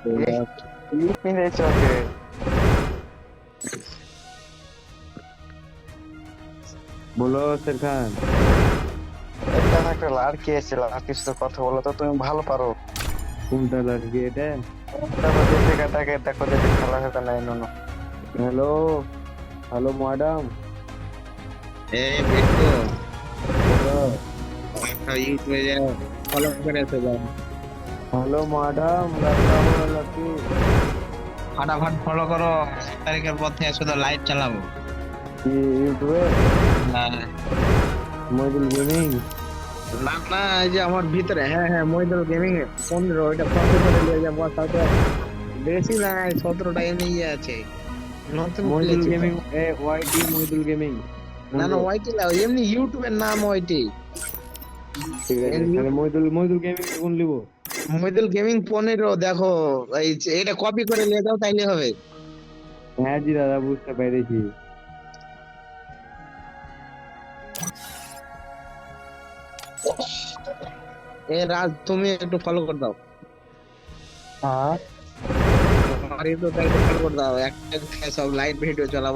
কি কিনেছ ওকে? বলো স্যার খান। এখানে একটা লাড়কি এসেছিল, লাড়কির সাথে কথা বলো তো, তুমি ভালো পারো। কোনটা লাগবে এটা? দেখো দীপিকাটাকে, দেখো যদি খেলা হবে নাই নুনু। Hello, hello madam. বিট্টু, বলো। একটা ইউটিউবে যে ফলো করে আছে যাও, হ্যালো ম্যাডাম, রাখলাম লাকি। ফাটাফাট ফলো করো। 1 তারিখের পর থেকে শুধু লাইট চালাবো। কি ইউটিউবে? হ্যাঁ। মইদুল গেমিং। না না, এই যে আমার ভিতরে, হ্যাঁ হ্যাঁ, মহিদুল গেমিং 15, ওইটা কপি করে নিয়ে যাবো। তাতে বেশি না, 17টা এমনি ইয়ে আছে, নতুন মইদুল খুলেছি তো। গেমিং, ওয়াইটি মইদুল গেমিং। না না, ওইটি না, এমনি ইউটিউবের নাম ওইটি। ঠিক আছে, তাহলে মইদুল মইদুল গেমিং কোন লিব? মহিদুল গেমিং 15, দেখো এই এটা কপি করে নিয়ে যাও, তাইলে হবে। হ্যাঁ জি দাদা, বুঝতে পেরেছি। এ রাজ, তুমি একটু ফলো করে দাও। হ্যাঁ, তোমার ইউটিউবটা একটু ফলো করে দাও, একটা সব লাইট ভিডিও চালাবো।